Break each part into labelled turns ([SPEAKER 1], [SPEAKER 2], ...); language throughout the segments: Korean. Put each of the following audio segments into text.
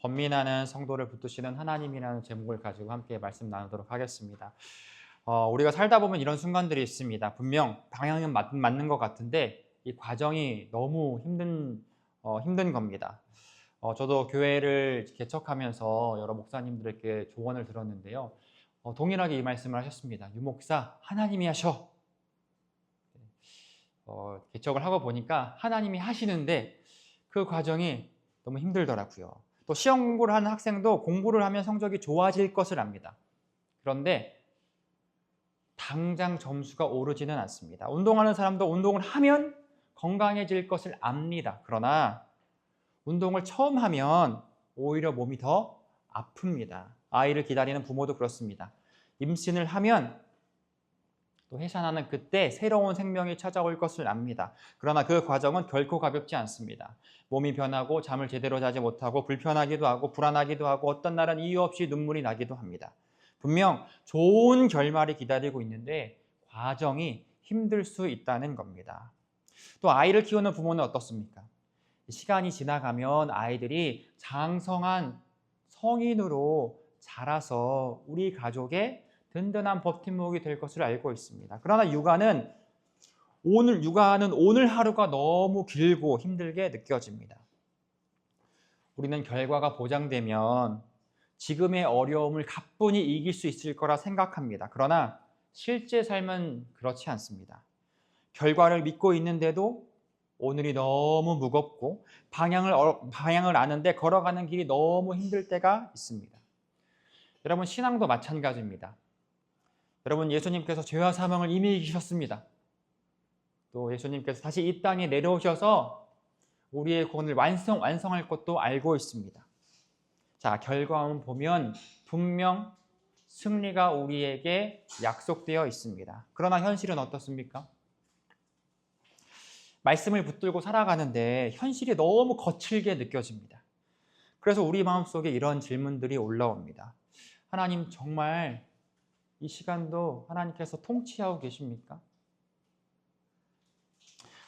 [SPEAKER 1] 번민하는 성도를 붙드시는 하나님이라는 제목을 가지고 함께 말씀 나누도록 하겠습니다. 우리가 살다 보면 이런 순간들이 있습니다. 분명 방향은 맞는 것 같은데 이 과정이 너무 힘든 겁니다. 저도 교회를 개척하면서 여러 목사님들에게 조언을 들었는데요. 동일하게 이 말씀을 하셨습니다. 유 목사, 하나님이 하셔. 개척을 하고 보니까 하나님이 하시는데 그 과정이 너무 힘들더라고요. 또 시험 공부를 하는 학생도 공부를 하면 성적이 좋아질 것을 압니다. 그런데 당장 점수가 오르지는 않습니다. 운동하는 사람도 운동을 하면 건강해질 것을 압니다. 그러나 운동을 처음 하면 오히려 몸이 더 아픕니다. 아이를 기다리는 부모도 그렇습니다. 임신을 하면 또 해산하는 그때 새로운 생명이 찾아올 것을 압니다. 그러나 그 과정은 결코 가볍지 않습니다. 몸이 변하고 잠을 제대로 자지 못하고 불편하기도 하고 불안하기도 하고 어떤 날은 이유 없이 눈물이 나기도 합니다. 분명 좋은 결말이 기다리고 있는데 과정이 힘들 수 있다는 겁니다. 또 아이를 키우는 부모는 어떻습니까? 시간이 지나가면 아이들이 장성한 성인으로 자라서 우리 가족의 든든한 버팀목이 될 것을 알고 있습니다. 그러나 육아는 오늘 하루가 너무 길고 힘들게 느껴집니다. 우리는 결과가 보장되면 지금의 어려움을 가뿐히 이길 수 있을 거라 생각합니다. 그러나 실제 삶은 그렇지 않습니다. 결과를 믿고 있는데도 오늘이 너무 무겁고 방향을 아는데 걸어가는 길이 너무 힘들 때가 있습니다. 여러분, 신앙도 마찬가지입니다. 여러분, 예수님께서 죄와 사망을 이미 이기셨습니다. 또 예수님께서 다시 이 땅에 내려오셔서 우리의 구원을 완성할 것도 알고 있습니다. 자, 결과만 보면 분명 승리가 우리에게 약속되어 있습니다. 그러나 현실은 어떻습니까? 말씀을 붙들고 살아가는데 현실이 너무 거칠게 느껴집니다. 그래서 우리 마음속에 이런 질문들이 올라옵니다. 하나님, 정말 이 시간도 하나님께서 통치하고 계십니까?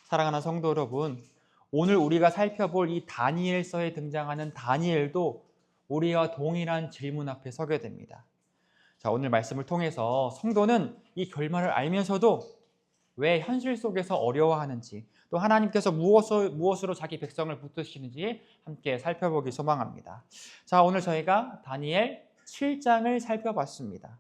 [SPEAKER 1] 사랑하는 성도 여러분, 오늘 우리가 살펴볼 이 다니엘서에 등장하는 다니엘도 우리와 동일한 질문 앞에 서게 됩니다. 자, 오늘 말씀을 통해서 성도는 이 결말을 알면서도 왜 현실 속에서 어려워하는지, 또 하나님께서 무엇으로 자기 백성을 붙드시는지 함께 살펴보기 소망합니다. 자, 오늘 저희가 다니엘 7장을 살펴봤습니다.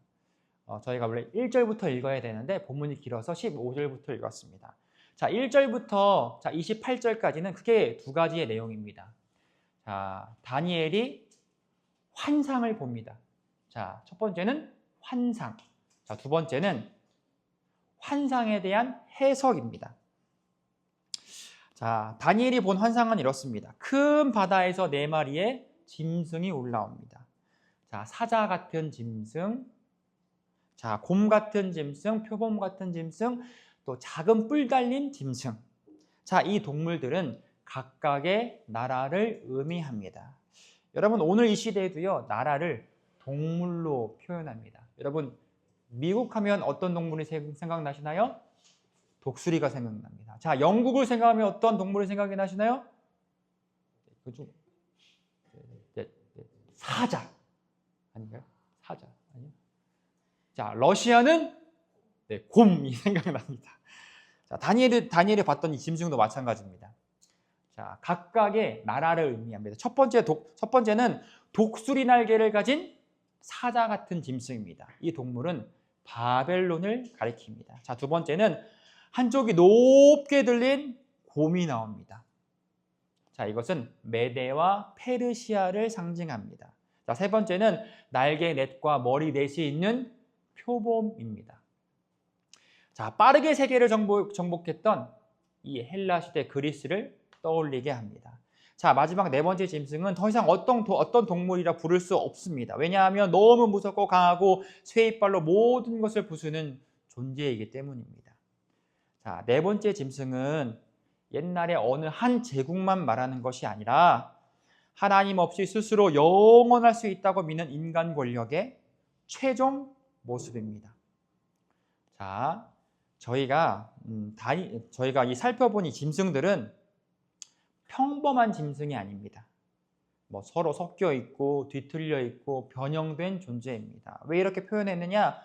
[SPEAKER 1] 저희가 원래 1절부터 읽어야 되는데 본문이 길어서 15절부터 읽었습니다. 자, 1절부터 28절까지는 크게 두 가지의 내용입니다. 자, 다니엘이 환상을 봅니다. 자, 첫 번째는 환상. 자, 두 번째는 환상에 대한 해석입니다. 자, 다니엘이 본 환상은 이렇습니다. 큰 바다에서 4마리의 짐승이 올라옵니다. 자, 사자 같은 짐승, 자, 곰 같은 짐승, 표범 같은 짐승, 또 작은 뿔 달린 짐승. 자, 이 동물들은 각각의 나라를 의미합니다. 여러분, 오늘 이 시대에도요, 나라를 동물로 표현합니다. 여러분, 미국 하면 어떤 동물이 생각나시나요? 독수리가 생각납니다. 자, 영국을 생각하면 어떤 동물이 생각이 나시나요? 사자. 아닌가요? 사자. 아니요. 자, 러시아는 곰이 생각납니다. 자, 다니엘이 봤던 이 짐승도 마찬가지입니다. 자, 각각의 나라를 의미합니다. 첫 번째는 독수리 날개를 가진 사자 같은 짐승입니다. 이 동물은 바벨론을 가리킵니다. 자, 두 번째는 한쪽이 높게 들린 곰이 나옵니다. 자, 이것은 메데와 페르시아를 상징합니다. 자, 세 번째는 날개 넷과 머리 넷이 있는 표범입니다. 자, 빠르게 세계를 정복했던 이 헬라 시대 그리스를 떠올리게 합니다. 자, 마지막 네 번째 짐승은 더 이상 어떤 동물이라 부를 수 없습니다. 왜냐하면 너무 무섭고 강하고 쇠이빨로 모든 것을 부수는 존재이기 때문입니다. 자, 네 번째 짐승은 옛날에 어느 한 제국만 말하는 것이 아니라 하나님 없이 스스로 영원할 수 있다고 믿는 인간 권력의 최종 모습입니다. 자, 저희가 이 살펴본 이 짐승들은 평범한 짐승이 아닙니다. 뭐 서로 섞여 있고 뒤틀려 있고 변형된 존재입니다. 왜 이렇게 표현했느냐?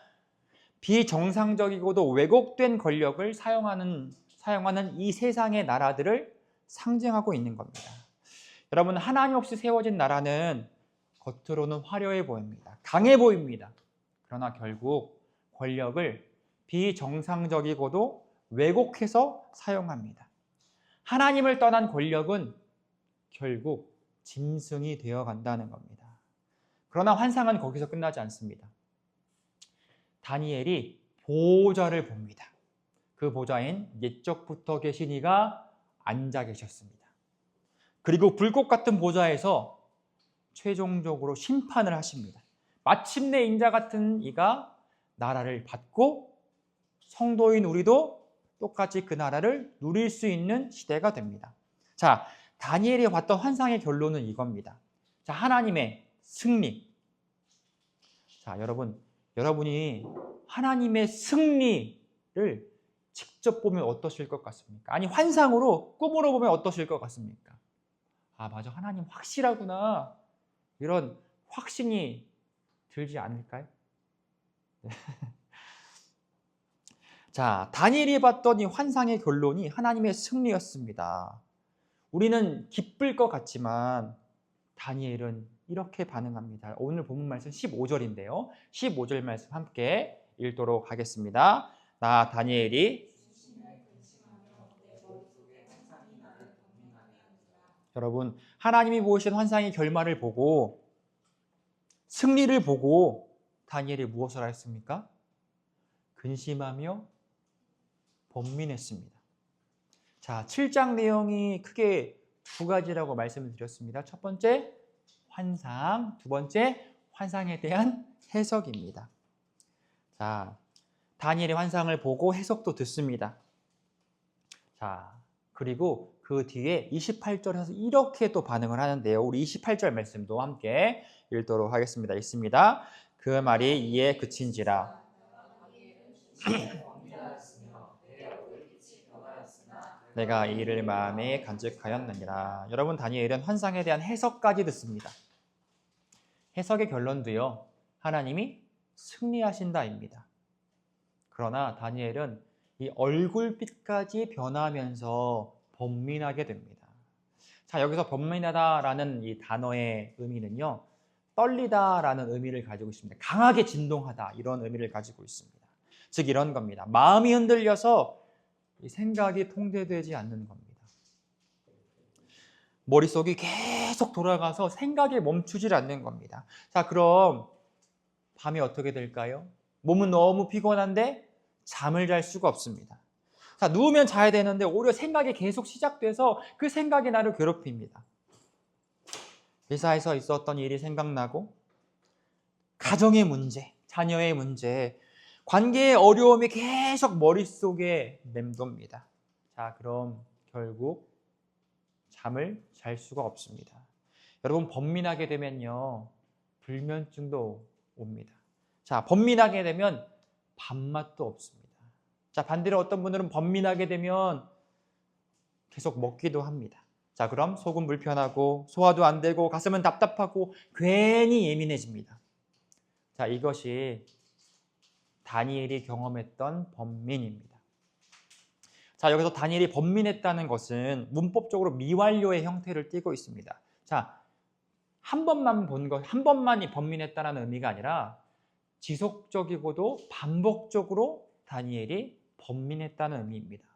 [SPEAKER 1] 비정상적이고도 왜곡된 권력을 사용하는 이 세상의 나라들을 상징하고 있는 겁니다. 여러분, 하나님 없이 세워진 나라는 겉으로는 화려해 보입니다. 강해 보입니다. 그러나 결국 권력을 비정상적이고도 왜곡해서 사용합니다. 하나님을 떠난 권력은 결국 짐승이 되어 간다는 겁니다. 그러나 환상은 거기서 끝나지 않습니다. 다니엘이 보좌를 봅니다. 그 보좌인 옛적부터 계신 이가 앉아 계셨습니다. 그리고 불꽃 같은 보좌에서 최종적으로 심판을 하십니다. 마침내 인자 같은 이가 나라를 받고 성도인 우리도 똑같이 그 나라를 누릴 수 있는 시대가 됩니다. 자, 다니엘이 봤던 환상의 결론은 이겁니다. 자, 하나님의 승리. 자, 여러분이 하나님의 승리를 직접 보면 어떠실 것 같습니까? 아니, 환상으로, 꿈으로 보면 어떠실 것 같습니까? 아, 맞아. 하나님 확실하구나. 이런 확신이 들지 않을까요? 네. 자, 다니엘이 봤던 이 환상의 결론이 하나님의 승리였습니다. 우리는 기쁠 것 같지만 다니엘은 이렇게 반응합니다. 오늘 본문 말씀 15절인데요. 15절 말씀 함께 읽도록 하겠습니다. 나 다니엘이 여러분, 하나님이 보이신 환상의 결말을 보고 승리를 보고 다니엘이 무엇을 하였습니까? 근심하며 번민했습니다. 자, 7장 내용이 크게 두 가지라고 말씀을 드렸습니다. 첫 번째, 환상. 두 번째, 환상에 대한 해석입니다. 자, 다니엘의 환상을 보고 해석도 듣습니다. 자, 그리고 그 뒤에 28절에서 이렇게 또 반응을 하는데요. 우리 28절 말씀도 함께 읽도록 하겠습니다. 읽습니다. 그 말이 이에 그친지라. 내가 이 일을 마음에 간직하였느니라. 여러분, 다니엘은 환상에 대한 해석까지 듣습니다. 해석의 결론도요, 하나님이 승리하신다입니다. 그러나 다니엘은 이 얼굴빛까지 변하면서 번민하게 됩니다. 자, 여기서 번민하다라는 이 단어의 의미는요, 떨리다라는 의미를 가지고 있습니다. 강하게 진동하다, 이런 의미를 가지고 있습니다. 즉 이런 겁니다. 마음이 흔들려서 이 생각이 통제되지 않는 겁니다. 머릿속이 계속 돌아가서 생각이 멈추질 않는 겁니다. 자, 그럼 밤이 어떻게 될까요? 몸은 너무 피곤한데 잠을 잘 수가 없습니다. 자, 누우면 자야 되는데 오히려 생각이 계속 시작돼서 그 생각이 나를 괴롭힙니다. 회사에서 있었던 일이 생각나고 가정의 문제, 자녀의 문제, 관계의 어려움이 계속 머릿속에 맴돕니다. 자, 그럼 결국 잠을 잘 수가 없습니다. 여러분, 번민하게 되면요, 불면증도 옵니다. 자, 번민하게 되면 밥맛도 없습니다. 자, 반대로 어떤 분들은 번민하게 되면 계속 먹기도 합니다. 자, 그럼 속은 불편하고 소화도 안 되고 가슴은 답답하고 괜히 예민해집니다. 자, 이것이 다니엘이 경험했던 번민입니다. 자, 여기서 다니엘이 번민했다는 것은 문법적으로 미완료의 형태를 띠고 있습니다. 자, 한 번만이 번민했다는 의미가 아니라 지속적이고도 반복적으로 다니엘이 번민했다는 의미입니다.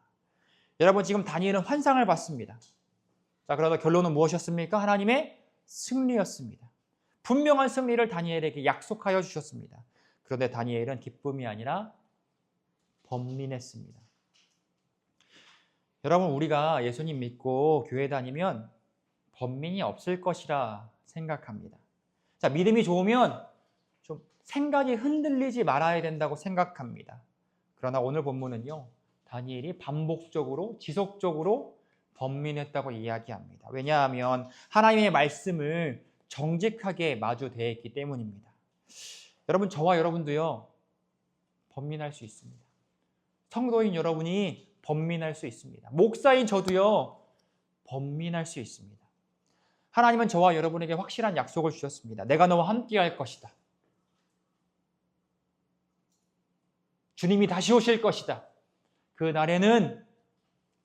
[SPEAKER 1] 여러분, 지금 다니엘은 환상을 봤습니다. 자, 그러다 결론은 무엇이었습니까? 하나님의 승리였습니다. 분명한 승리를 다니엘에게 약속하여 주셨습니다. 그런데 다니엘은 기쁨이 아니라 번민했습니다. 여러분, 우리가 예수님 믿고 교회 다니면 번민이 없을 것이라 생각합니다. 자, 믿음이 좋으면 좀 생각이 흔들리지 말아야 된다고 생각합니다. 그러나 오늘 본문은요, 다니엘이 반복적으로 지속적으로 번민했다고 이야기합니다. 왜냐하면 하나님의 말씀을 정직하게 마주대했기 때문입니다. 여러분, 저와 여러분도요, 번민할 수 있습니다. 성도인 여러분이 번민할 수 있습니다. 목사인 저도요, 번민할 수 있습니다. 하나님은 저와 여러분에게 확실한 약속을 주셨습니다. 내가 너와 함께 할 것이다. 주님이 다시 오실 것이다. 그 날에는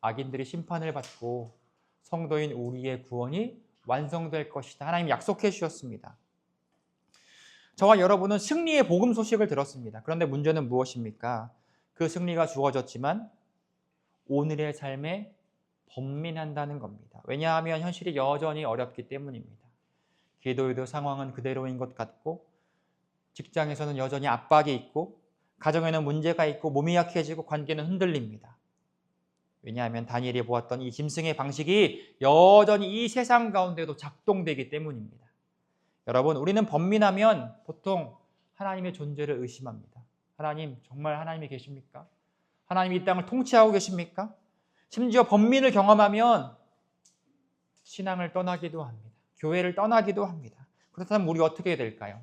[SPEAKER 1] 악인들이 심판을 받고 성도인 우리의 구원이 완성될 것이다. 하나님 약속해 주셨습니다. 저와 여러분은 승리의 복음 소식을 들었습니다. 그런데 문제는 무엇입니까? 그 승리가 주어졌지만 오늘의 삶에 번민한다는 겁니다. 왜냐하면 현실이 여전히 어렵기 때문입니다. 기도에도 상황은 그대로인 것 같고, 직장에서는 여전히 압박이 있고, 가정에는 문제가 있고, 몸이 약해지고 관계는 흔들립니다. 왜냐하면 다니엘이 보았던 이 짐승의 방식이 여전히 이 세상 가운데도 작동되기 때문입니다. 여러분, 우리는 번민하면 보통 하나님의 존재를 의심합니다. 하나님, 정말 하나님이 계십니까? 하나님이 이 땅을 통치하고 계십니까? 심지어 번민을 경험하면 신앙을 떠나기도 합니다. 교회를 떠나기도 합니다. 그렇다면 우리 어떻게 해야 될까요?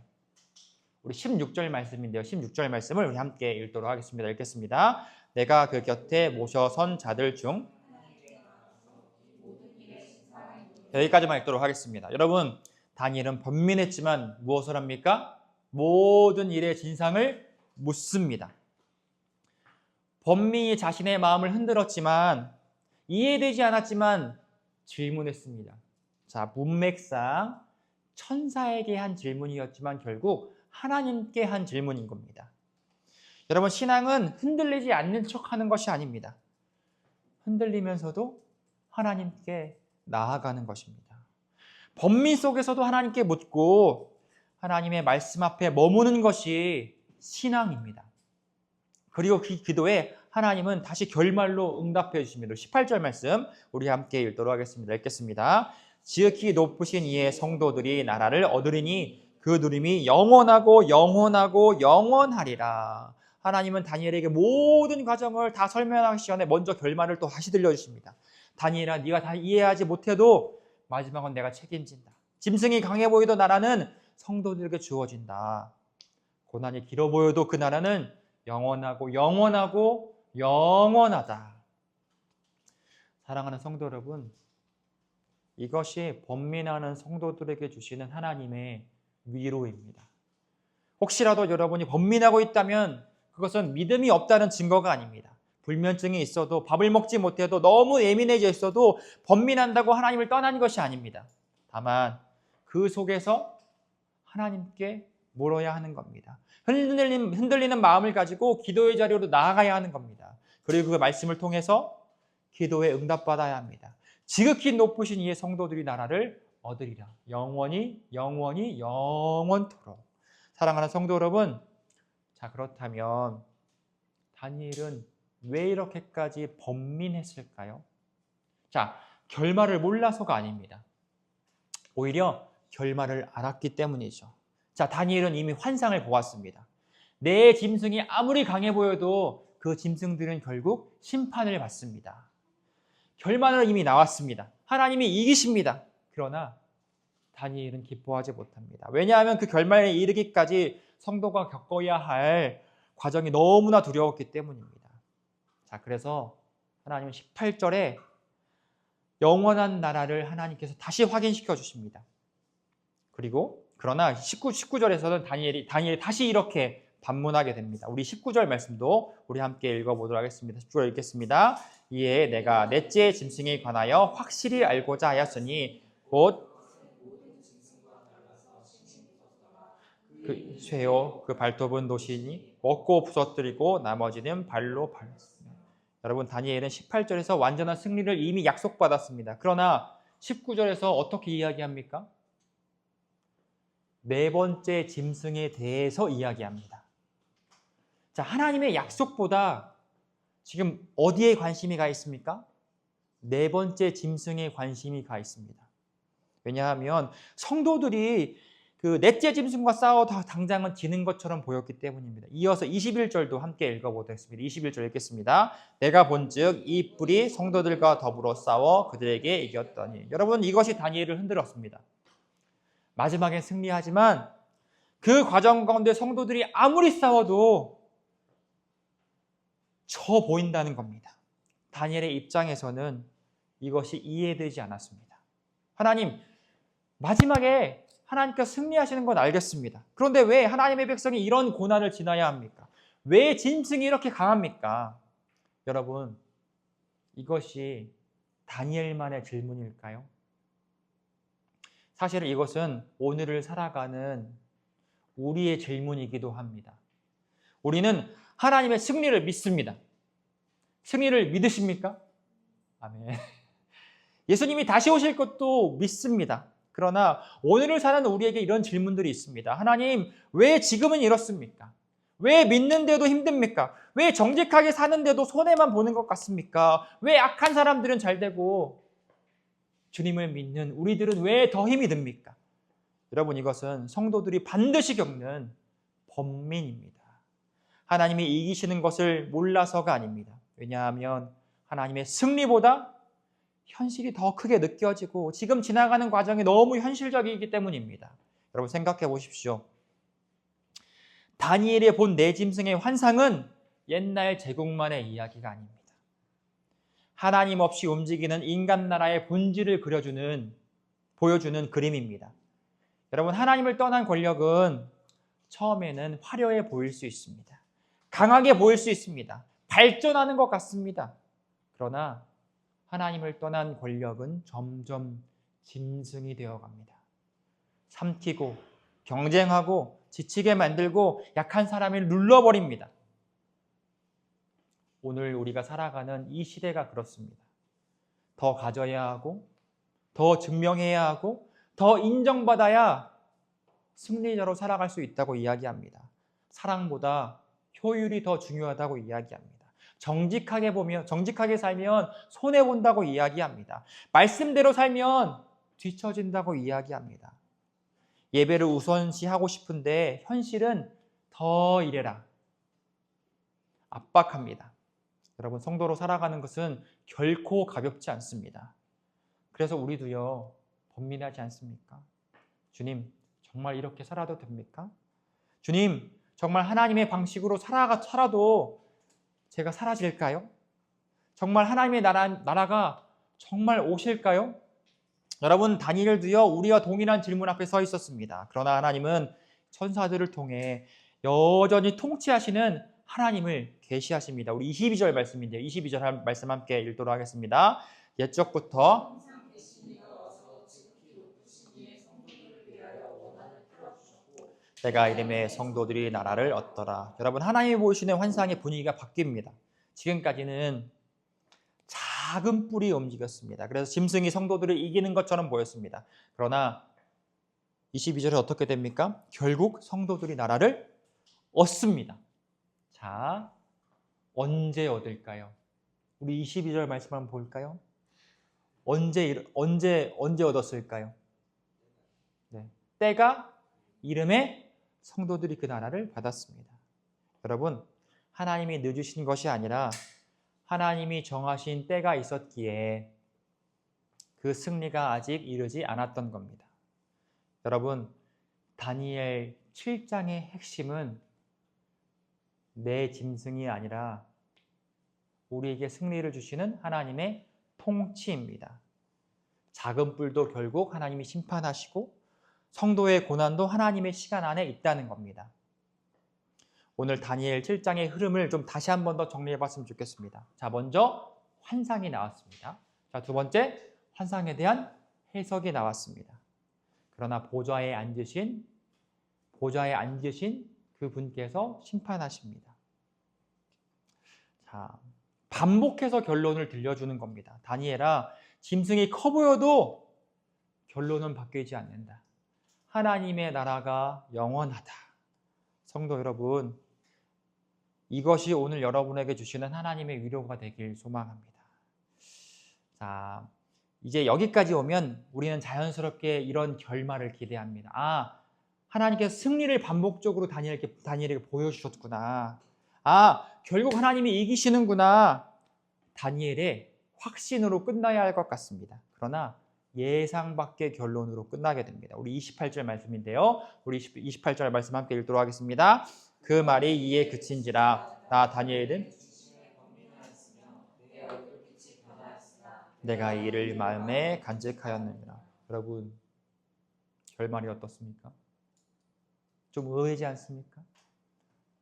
[SPEAKER 1] 우리 16절 말씀인데요. 16절 말씀을 우리 함께 읽도록 하겠습니다. 읽겠습니다. 내가 그 곁에 모셔선 자들 중 여기까지만 읽도록 하겠습니다. 여러분, 다니엘은 번민했지만 무엇을 합니까? 모든 일의 진상을 묻습니다. 번민이 자신의 마음을 흔들었지만 이해되지 않았지만 질문했습니다. 자, 문맥상 천사에게 한 질문이었지만 결국 하나님께 한 질문인 겁니다. 여러분, 신앙은 흔들리지 않는 척하는 것이 아닙니다. 흔들리면서도 하나님께 나아가는 것입니다. 번민 속에서도 하나님께 묻고 하나님의 말씀 앞에 머무는 것이 신앙입니다. 그리고 그 기도에 하나님은 다시 결말로 응답해 주십니다. 18절 말씀 우리 함께 읽도록 하겠습니다. 읽겠습니다. 지극히 높으신 이의 성도들이 나라를 얻으리니 그 누림이 영원하고 영원하고 영원하리라. 하나님은 다니엘에게 모든 과정을 다 설명하기 전에 먼저 결말을 또 다시 들려주십니다. 다니엘아, 네가 다 이해하지 못해도 마지막은 내가 책임진다. 짐승이 강해 보이던 나라는 성도들에게 주어진다. 고난이 길어 보여도 그 나라는 영원하고 영원하고 영원하다. 사랑하는 성도 여러분, 이것이 번민하는 성도들에게 주시는 하나님의 위로입니다. 혹시라도 여러분이 번민하고 있다면 그것은 믿음이 없다는 증거가 아닙니다. 불면증이 있어도, 밥을 먹지 못해도, 너무 예민해져 있어도 번민한다고 하나님을 떠나는 것이 아닙니다. 다만 그 속에서 하나님께 물어야 하는 겁니다. 흔들리는 마음을 가지고 기도의 자리로 나아가야 하는 겁니다. 그리고 그 말씀을 통해서 기도에 응답받아야 합니다. 지극히 높으신 이의 성도들이 나라를 얻으리라. 영원히 영원히 영원토록. 사랑하는 성도 여러분, 자, 그렇다면 다니엘은 왜 이렇게까지 번민했을까요? 자, 결말을 몰라서가 아닙니다. 오히려 결말을 알았기 때문이죠. 자, 다니엘은 이미 환상을 보았습니다. 내 짐승이 아무리 강해 보여도 그 짐승들은 결국 심판을 받습니다. 결말은 이미 나왔습니다. 하나님이 이기십니다. 그러나 다니엘은 기뻐하지 못합니다. 왜냐하면 그 결말에 이르기까지 성도가 겪어야 할 과정이 너무나 두려웠기 때문입니다. 자, 그래서 하나님은 18절에 영원한 나라를 하나님께서 다시 확인시켜 주십니다. 그리고 그러나 19절에서는 다니엘이 다시 이렇게 반문하게 됩니다. 우리 19절 말씀도 우리 함께 읽어보도록 하겠습니다. 19절 읽겠습니다. 이에 내가 넷째 짐승에 관하여 확실히 알고자 하였으니 곧 그 쇠요 그 발톱은 노시니 먹고 부서뜨리고 나머지는 발로 밟았습니다. 여러분, 다니엘은 18절에서 완전한 승리를 이미 약속받았습니다. 그러나 19절에서 어떻게 이야기합니까? 네 번째 짐승에 대해서 이야기합니다. 자, 하나님의 약속보다 지금 어디에 관심이 가 있습니까? 네 번째 짐승에 관심이 가 있습니다. 왜냐하면 성도들이 그 넷째 짐승과 싸워 당장은 지는 것처럼 보였기 때문입니다. 이어서 21절도 함께 읽어보겠습니다. 21절 읽겠습니다. 내가 본즉 이 뿔이 성도들과 더불어 싸워 그들에게 이겼더니. 여러분, 이것이 다니엘을 흔들었습니다. 마지막엔 승리하지만 그 과정 가운데 성도들이 아무리 싸워도 져 보인다는 겁니다. 다니엘의 입장에서는 이것이 이해되지 않았습니다. 하나님, 마지막에 하나님께서 승리하시는 건 알겠습니다. 그런데 왜 하나님의 백성이 이런 고난을 지나야 합니까? 왜 짐승이 이렇게 강합니까? 여러분, 이것이 다니엘만의 질문일까요? 사실 이것은 오늘을 살아가는 우리의 질문이기도 합니다. 우리는 하나님의 승리를 믿습니다. 승리를 믿으십니까? 아멘. 예수님이 다시 오실 것도 믿습니다. 그러나 오늘을 사는 우리에게 이런 질문들이 있습니다. 하나님, 왜 지금은 이렇습니까? 왜 믿는데도 힘듭니까? 왜 정직하게 사는데도 손해만 보는 것 같습니까? 왜 악한 사람들은 잘 되고 주님을 믿는 우리들은 왜 더 힘이 듭니까? 여러분, 이것은 성도들이 반드시 겪는 번민입니다. 하나님이 이기시는 것을 몰라서가 아닙니다. 왜냐하면 하나님의 승리보다 현실이 더 크게 느껴지고 지금 지나가는 과정이 너무 현실적이기 때문입니다. 여러분, 생각해 보십시오. 다니엘이 본 네 짐승의 환상은 옛날 제국만의 이야기가 아닙니다. 하나님 없이 움직이는 인간 나라의 본질을 보여주는 그림입니다. 여러분, 하나님을 떠난 권력은 처음에는 화려해 보일 수 있습니다. 강하게 보일 수 있습니다. 발전하는 것 같습니다. 그러나 하나님을 떠난 권력은 점점 짐승이 되어갑니다. 삼키고 경쟁하고 지치게 만들고 약한 사람을 눌러버립니다. 오늘 우리가 살아가는 이 시대가 그렇습니다. 더 가져야 하고 더 증명해야 하고 더 인정받아야 승리자로 살아갈 수 있다고 이야기합니다. 사랑보다 효율이 더 중요하다고 이야기합니다. 정직하게 살면 손해본다고 이야기합니다. 말씀대로 살면 뒤처진다고 이야기합니다. 예배를 우선시하고 싶은데 현실은 더 이래라. 압박합니다. 여러분, 성도로 살아가는 것은 결코 가볍지 않습니다. 그래서 우리도요, 번민하지 않습니까? 주님, 정말 이렇게 살아도 됩니까? 주님, 정말 하나님의 방식으로 살아도 제가 사라질까요? 정말 하나님의 나라가 정말 오실까요? 여러분, 다니엘도요, 우리와 동일한 질문 앞에 서 있었습니다. 그러나 하나님은 천사들을 통해 여전히 통치하시는 하나님을 계시하십니다. 우리 22절 말씀인데요. 22절 말씀 함께 읽도록 하겠습니다. 옛적부터 내가 이름의 성도들이 나라를 얻더라. 여러분, 하나님이 보이시는 환상의 분위기가 바뀝니다. 지금까지는 작은 뿔이 움직였습니다. 그래서 짐승이 성도들을 이기는 것처럼 보였습니다. 그러나 22절에 어떻게 됩니까? 결국 성도들이 나라를 얻습니다. 자, 언제 얻을까요? 우리 22절 말씀 한번 볼까요? 언제 얻었을까요? 네. 때가 이름에 성도들이 그 나라를 받았습니다. 여러분, 하나님이 늦으신 것이 아니라 하나님이 정하신 때가 있었기에 그 승리가 아직 이르지 않았던 겁니다. 여러분, 다니엘 7장의 핵심은 내 짐승이 아니라 우리에게 승리를 주시는 하나님의 통치입니다. 작은 뿔도 결국 하나님이 심판하시고 성도의 고난도 하나님의 시간 안에 있다는 겁니다. 오늘 다니엘 7장의 흐름을 좀 다시 한 번 더 정리해 봤으면 좋겠습니다. 자, 먼저 환상이 나왔습니다. 자, 두 번째, 환상에 대한 해석이 나왔습니다. 그러나 보좌에 앉으신 그 분께서 심판하십니다. 자, 반복해서 결론을 들려주는 겁니다. 다니엘아, 짐승이 커 보여도 결론은 바뀌지 않는다. 하나님의 나라가 영원하다. 성도 여러분, 이것이 오늘 여러분에게 주시는 하나님의 위로가 되길 소망합니다. 자, 이제 여기까지 오면 우리는 자연스럽게 이런 결말을 기대합니다. 아, 하나님께서 승리를 반복적으로 다니엘에게 보여주셨구나. 아, 결국 하나님이 이기시는구나. 다니엘의 확신으로 끝나야 할 것 같습니다. 그러나 예상 밖의 결론으로 끝나게 됩니다. 우리 28절 말씀인데요. 우리 28절 말씀 함께 읽도록 하겠습니다. 그 말이 이에 그친지라 나 다니엘은 내가 이를 마음에 간직하였느니라. 여러분, 결말이 어떻습니까? 좀 의외지 않습니까?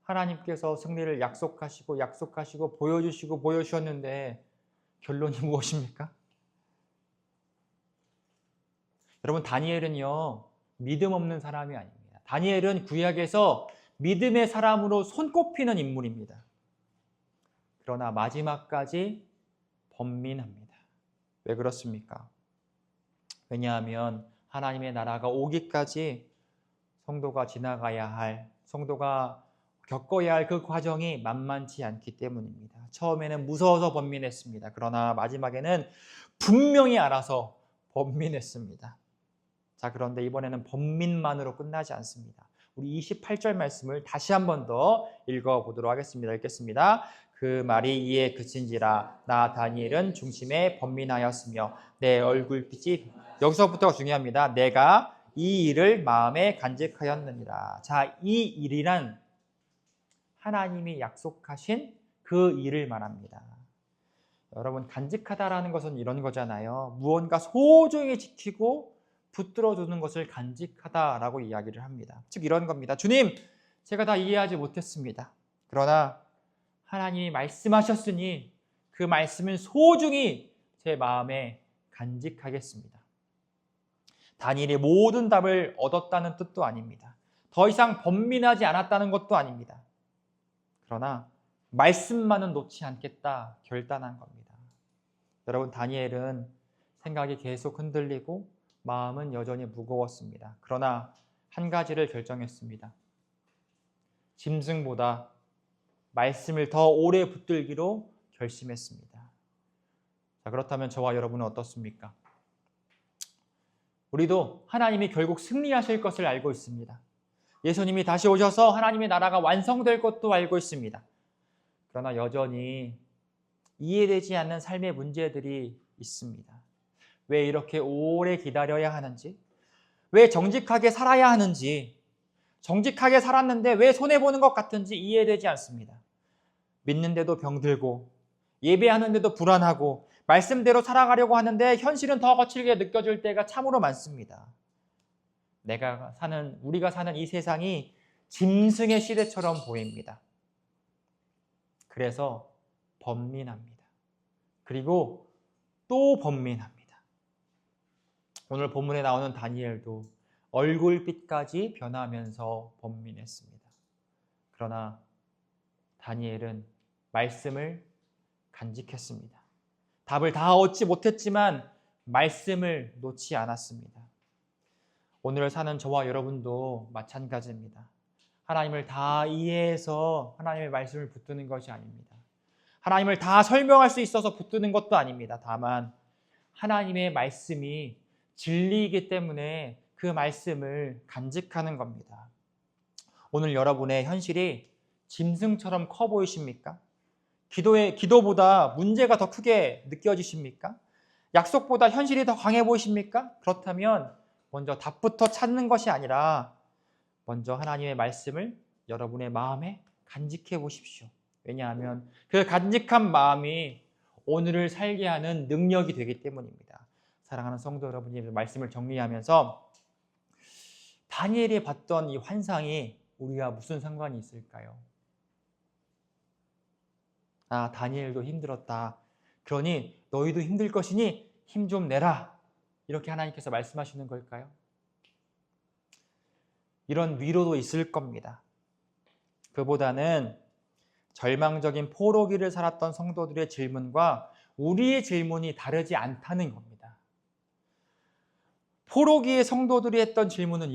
[SPEAKER 1] 하나님께서 승리를 약속하시고 보여주셨는데 결론이 무엇입니까? 여러분, 다니엘은요, 믿음 없는 사람이 아닙니다. 다니엘은 구약에서 믿음의 사람으로 손꼽히는 인물입니다. 그러나 마지막까지 번민합니다. 왜 그렇습니까? 왜냐하면 하나님의 나라가 오기까지 성도가 지나가야 할, 성도가 겪어야 할 그 과정이 만만치 않기 때문입니다. 처음에는 무서워서 번민했습니다. 그러나 마지막에는 분명히 알아서 번민했습니다. 자, 그런데 이번에는 번민만으로 끝나지 않습니다. 우리 28절 말씀을 다시 한 번 더 읽어보도록 하겠습니다. 읽겠습니다. 그 말이 이에 그친지라 나 다니엘은 중심에 번민하였으며 내 얼굴빛이, 여기서부터가 중요합니다. 내가 이 일을 마음에 간직하였느니라. 자, 이 일이란 하나님이 약속하신 그 일을 말합니다. 여러분, 간직하다라는 것은 이런 거잖아요. 무언가 소중히 지키고 붙들어두는 것을 간직하다라고 이야기를 합니다. 즉 이런 겁니다. 주님, 제가 다 이해하지 못했습니다. 그러나 하나님이 말씀하셨으니 그 말씀을 소중히 제 마음에 간직하겠습니다. 다니엘이 모든 답을 얻었다는 뜻도 아닙니다. 더 이상 번민하지 않았다는 것도 아닙니다. 그러나 말씀만은 놓지 않겠다 결단한 겁니다. 여러분, 다니엘은 생각이 계속 흔들리고 마음은 여전히 무거웠습니다. 그러나 한 가지를 결정했습니다. 짐승보다 말씀을 더 오래 붙들기로 결심했습니다. 자, 그렇다면 저와 여러분은 어떻습니까? 우리도 하나님이 결국 승리하실 것을 알고 있습니다. 예수님이 다시 오셔서 하나님의 나라가 완성될 것도 알고 있습니다. 그러나 여전히 이해되지 않는 삶의 문제들이 있습니다. 왜 이렇게 오래 기다려야 하는지, 왜 정직하게 살아야 하는지, 정직하게 살았는데 왜 손해보는 것 같은지 이해되지 않습니다. 믿는데도 병들고, 예배하는데도 불안하고, 말씀대로 살아가려고 하는데 현실은 더 거칠게 느껴질 때가 참으로 많습니다. 우리가 사는 이 세상이 짐승의 시대처럼 보입니다. 그래서 번민합니다. 그리고 또 번민합니다. 오늘 본문에 나오는 다니엘도 얼굴빛까지 변하면서 번민했습니다. 그러나 다니엘은 말씀을 간직했습니다. 답을 다 얻지 못했지만 말씀을 놓지 않았습니다. 오늘 사는 저와 여러분도 마찬가지입니다. 하나님을 다 이해해서 하나님의 말씀을 붙드는 것이 아닙니다. 하나님을 다 설명할 수 있어서 붙드는 것도 아닙니다. 다만 하나님의 말씀이 진리이기 때문에 그 말씀을 간직하는 겁니다. 오늘 여러분의 현실이 짐승처럼 커 보이십니까? 기도보다 문제가 더 크게 느껴지십니까? 약속보다 현실이 더 강해 보이십니까? 그렇다면 먼저 답부터 찾는 것이 아니라 먼저 하나님의 말씀을 여러분의 마음에 간직해 보십시오. 왜냐하면 그 간직한 마음이 오늘을 살게 하는 능력이 되기 때문입니다. 사랑하는 성도 여러분이 말씀을 정리하면서 다니엘이 봤던 이 환상이 우리와 무슨 상관이 있을까요? 아, 다니엘도 힘들었다. 그러니 너희도 힘들 것이니 힘 좀 내라. 이렇게 하나님께서 말씀하시는 걸까요? 이런 위로도 있을 겁니다. 그보다는 절망적인 포로기를 살았던 성도들의 질문과 우리의 질문이 다르지 않다는 겁니다. 포로기의 성도들이 했던 질문은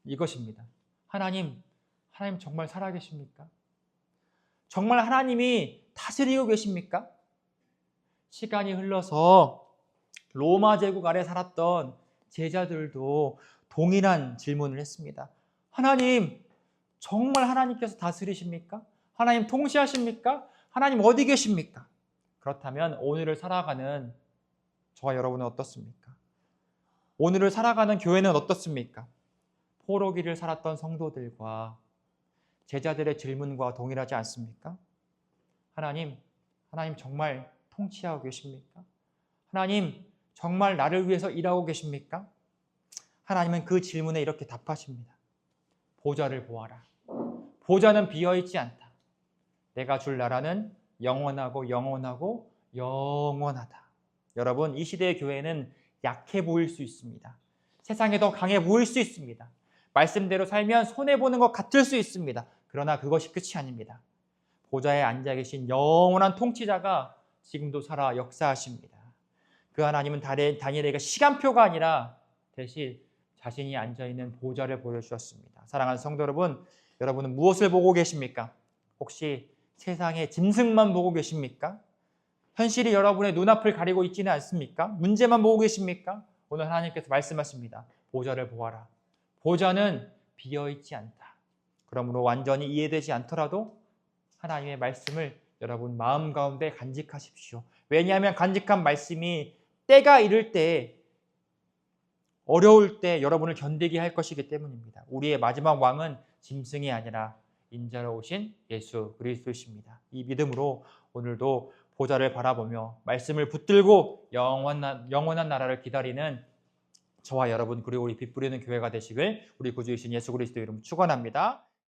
[SPEAKER 1] 이것입니다. 하나님 정말 살아계십니까? 정말 하나님이 다스리고 계십니까? 시간이 흘러서 로마 제국 아래 살았던 제자들도 동일한 질문을 했습니다. 하나님, 정말 하나님께서 다스리십니까? 하나님 통치하십니까? 하나님 어디 계십니까? 그렇다면 오늘을 살아가는 저와 여러분은 어떻습니까? 오늘을 살아가는 교회는 어떻습니까? 포로기를 살았던 성도들과 제자들의 질문과 동일하지 않습니까? 하나님 정말 통치하고 계십니까? 하나님 정말 나를 위해서 일하고 계십니까? 하나님은 그 질문에 이렇게 답하십니다. 보좌를 보아라. 보좌는 비어있지 않다. 내가 줄 나라는 영원하고 영원하고 영원하다. 여러분, 이 시대의 교회는 약해 보일 수 있습니다. 세상에 더 강해 보일 수 있습니다. 말씀대로 살면 손해보는 것 같을 수 있습니다. 그러나 그것이 끝이 아닙니다. 보좌에 앉아 계신 영원한 통치자가 지금도 살아 역사하십니다. 그 하나님은 다니엘에게 시간표가 아니라 대신 자신이 앉아있는 보좌를 보여주셨습니다. 사랑하는 성도 여러분, 여러분은 무엇을 보고 계십니까? 혹시 세상의 짐승만 보고 계십니까? 현실이 여러분의 눈앞을 가리고 있지는 않습니까? 문제만 보고 계십니까? 오늘 하나님께서 말씀하십니다. 보좌를 보아라. 보좌는 비어있지 않다. 그러므로 완전히 이해되지 않더라도 하나님의 말씀을 여러분 마음 가운데 간직하십시오. 왜냐하면 간직한 말씀이 때가 이를 때, 어려울 때 여러분을 견디게 할 것이기 때문입니다. 우리의 마지막 왕은 짐승이 아니라 인자로 오신 예수 그리스도이십니다. 이 믿음으로 오늘도 보좌를 바라보며 말씀을 붙들고 영원한 나라를 기다리는 저와 여러분, 그리고 우리 빛 뿌리는 교회가 되시길 우리 구주이신 예수 그리스도 이름 축원합니다.